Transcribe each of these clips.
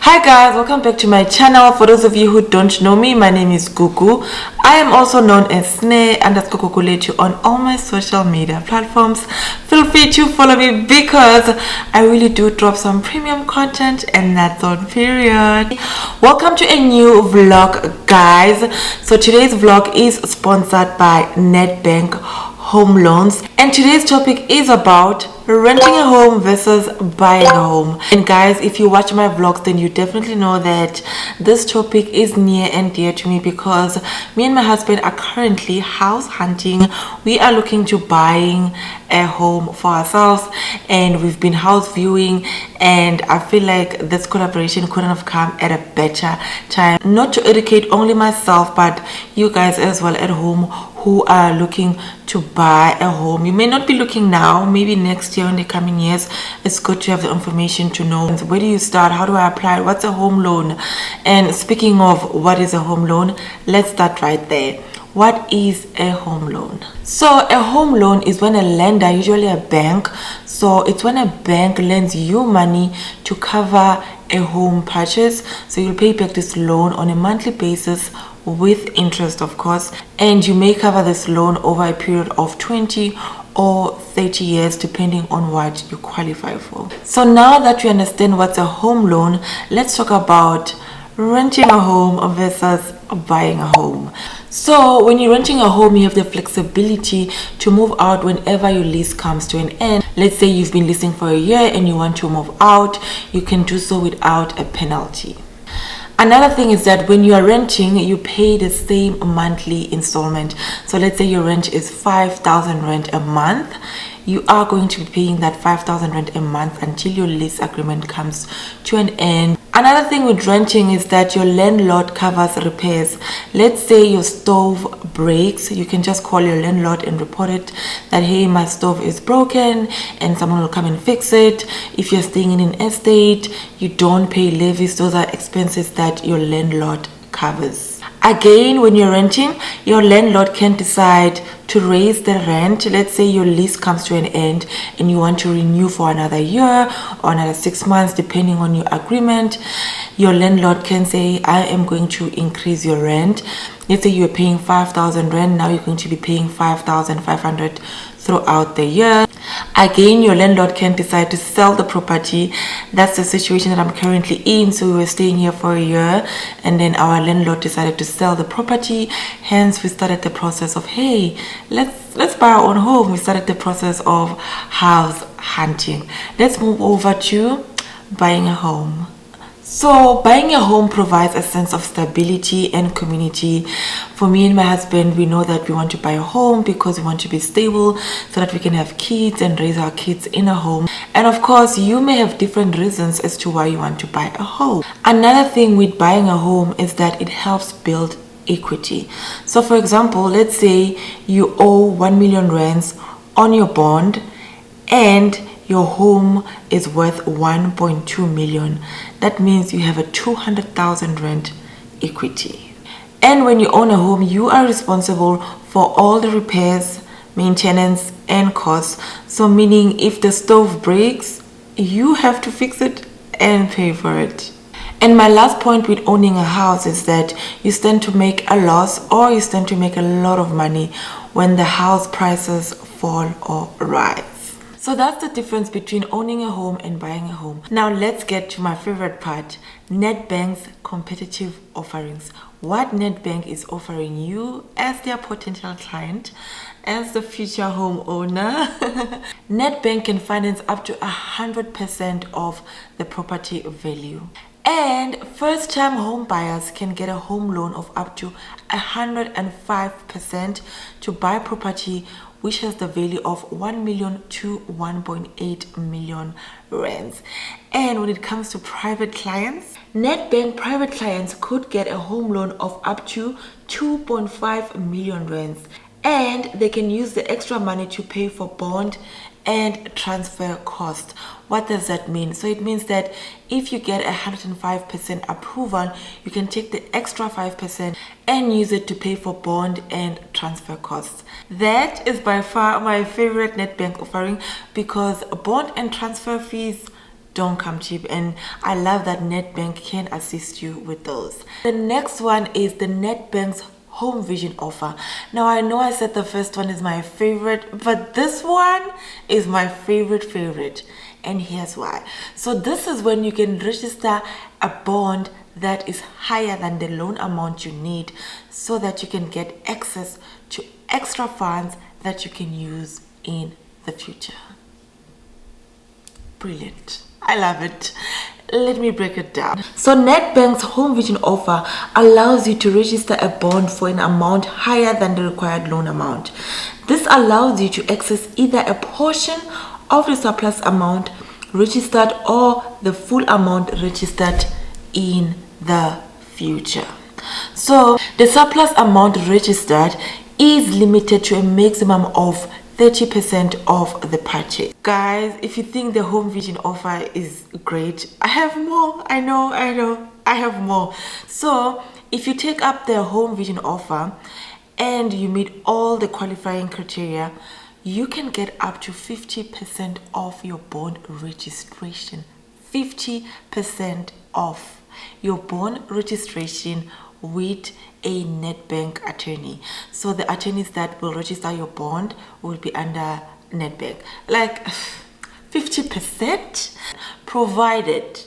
Hi guys, welcome back to my channel. For those of you who don't know me, my name is Gugu. I am also known as Sneh_Kukuletu on all my social media platforms. Feel free to follow me because I really do drop some premium content, and that's on period. Welcome to a new vlog, guys. So today's vlog is sponsored by Netbank home loans, and today's topic is about renting a home versus buying a home. And guys, if you watch my vlogs, then you definitely know that this topic is near and dear to me because me and my husband are currently house hunting. We are looking to buying a home for ourselves, and we've been house viewing, and I feel like this collaboration couldn't have come at a better time, not to educate only myself but you guys as well at home who are looking to buy a home. You may not be looking now, maybe next year, in the coming years. It's good to have the information to know where do you start, how do I apply, what's a home loan. And speaking of what is a home loan, let's start right there. What is a home loan? So a home loan is when a lender, usually a bank, so it's when a bank lends you money to cover a home purchase. So you'll pay back this loan on a monthly basis with interest, of course, and you may cover this loan over a period of 20 or 30 years depending on what you qualify for. So now that we understand what's a home loan, let's talk about renting a home versus buying a home. So when you're renting a home, you have the flexibility to move out whenever your lease comes to an end. Let's say you've been leasing for a year and you want to move out, you can do so without a penalty. Another thing is that when you are renting, you pay the same monthly installment. So let's say your rent is 5,000 rand a month. You are going to be paying that 5,000 rand a month until your lease agreement comes to an end. Another thing with renting is that your landlord covers repairs. Let's say your stove breaks, you can just call your landlord and report it that, hey, my stove is broken, and someone will come and fix it. If you're staying in an estate, you don't pay levies. Those are expenses that your landlord covers. Again, when you're renting, your landlord can decide to raise the rent. Let's say your lease comes to an end and you want to renew for another year or another 6 months depending on your agreement. Your landlord can say, I am going to increase your rent. Let's say you're paying 5,000 rent, now you're going to be paying 5,500 throughout the year. Again, your landlord can decide to sell the property. That's the situation that I'm currently in. So we were staying here for a year, and then our landlord decided to sell the property. Hence, we started the process of, hey, let's buy our own home. We started the process of house hunting. Let's move over to buying a home. So buying a home provides a sense of stability and community. For me and my husband, we know that we want to buy a home because we want to be stable so that we can have kids and raise our kids in a home. And of course, you may have different reasons as to why you want to buy a home. Another thing with buying a home is that it helps build equity. So for example, let's say you owe 1 million rands on your bond and your home is worth 1.2 million. That means you have a 200,000 rand equity. And when you own a home, you are responsible for all the repairs, maintenance, and costs. So meaning if the stove breaks, you have to fix it and pay for it. And my last point with owning a house is that you stand to make a loss or you stand to make a lot of money when the house prices fall or rise. So that's the difference between owning a home and buying a home. Now let's get to my favorite part, Netbank's competitive offerings. What Netbank is offering you as their potential client, as the future homeowner. Netbank can finance up to 100% of the property value. And first-time home buyers can get a home loan of up to 105% to buy property which has the value of 1 million to 1.8 million rands. And when it comes to private clients, Netbank private clients could get a home loan of up to 2.5 million rands. And they can use the extra money to pay for bond and transfer cost. What does that mean? So it means that if you get 105% approval, you can take the extra 5% and use it to pay for bond and transfer costs. That is by far my favorite Netbank offering because bond and transfer fees don't come cheap, and I love that Netbank can assist you with those. The next one is the Netbank's Home Vision offer. Now I know I said the first one is my favorite, but this one is my favorite, and here's why. So this is when you can register a bond that is higher than the loan amount you need, so that you can get access to extra funds that you can use in the future. Brilliant. I love it. Let me break it down. So Netbank's Home Vision offer allows you to register a bond for an amount higher than the required loan amount. This allows you to access either a portion of the surplus amount registered or the full amount registered in the future. So the surplus amount registered is limited to a maximum of 30% of the purchase. Guys, if you think the Home Vision offer is great, I have more. I know, I have more. So if you take up the Home Vision offer and you meet all the qualifying criteria, you can get up to 50% off your bond registration. 50% off your bond registration with a Netbank attorney. So the attorneys that will register your bond will be under Netbank. Like 50%, provided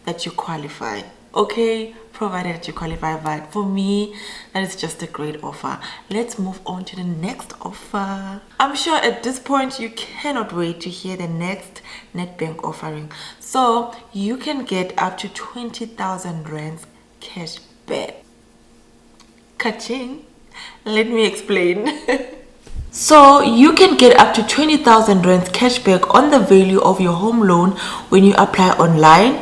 that you qualify. Okay, provided that you qualify. But for me, that is just a great offer. Let's move on to the next offer. I'm sure at this point you cannot wait to hear the next Netbank offering. So you can get up to 20,000 rands cash back. Ka-ching. Let me explain. So you can get up to 20,000 rands cashback on the value of your home loan when you apply online,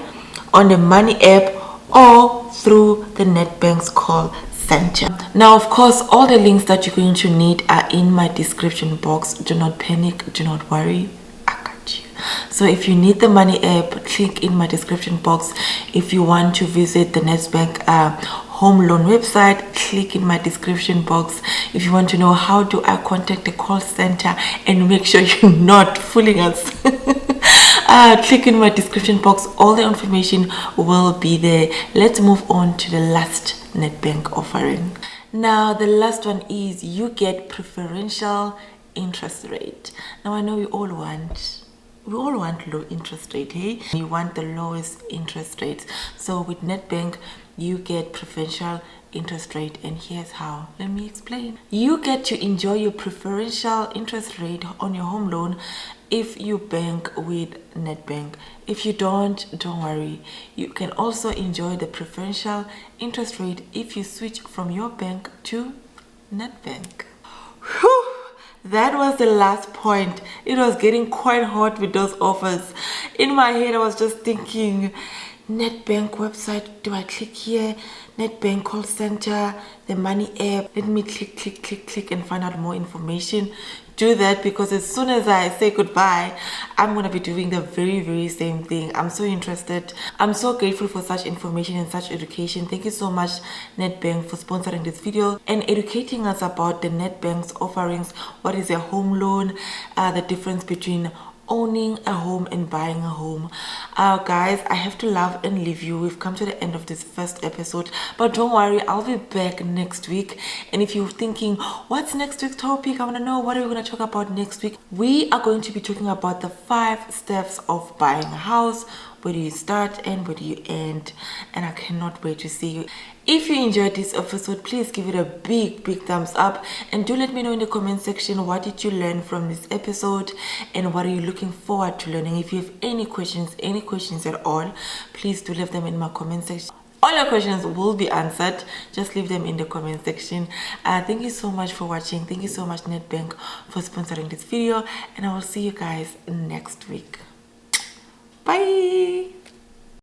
on the Money app, or through the Netbank's call center. Now, of course, all the links that you're going to need are in my description box. Do not panic, do not worry. I got you. So if you need the Money app, click in my description box. If you want to visit the Netbank home loan website, click in my description box. If you want to know how do I contact the call center and make sure you're not fooling us, click in my description box. All the information will be there. Let's move on to the last Netbank offering. Now the last one is you get preferential interest rate. Now I know we all want low interest rate, hey? You want the lowest interest rates. So with Netbank, you get preferential interest rate, and here's how. Let me explain. You get to enjoy your preferential interest rate on your home loan if you bank with Netbank. If you don't worry. You can also enjoy the preferential interest rate if you switch from your bank to Netbank. Whew. That was the last point. It was getting quite hot with those offers. In my head, I was just thinking, Netbank website, do I click here? Netbank call center, the Money app. Let me click and find out more information. Do that, because as soon as I say goodbye, I'm going to be doing the very same thing. I'm so interested. I'm so grateful for such information and such education. Thank you so much, Netbank, for sponsoring this video and educating us about the Netbank's offerings. What is a home loan, the difference between owning a home and buying a home. Guys, I have to love and leave you. We've come to the end of this first episode, but don't worry, I'll be back next week. And if you're thinking, what's next week's topic? I want to know, what are we going to talk about next week? We are going to be talking about the 5 steps of buying a house. Where do you start and where do you end? And I cannot wait to see you. If you enjoyed this episode, please give it a big thumbs up, and do let me know in the comment section, what did you learn from this episode and what are you looking forward to learning. If you have any questions at all, please do leave them in my comment section. All your questions will be answered. Just leave them in the comment section. Thank you so much for watching. Thank you so much, Netbank, for sponsoring this video, and I will see you guys next week. Bye.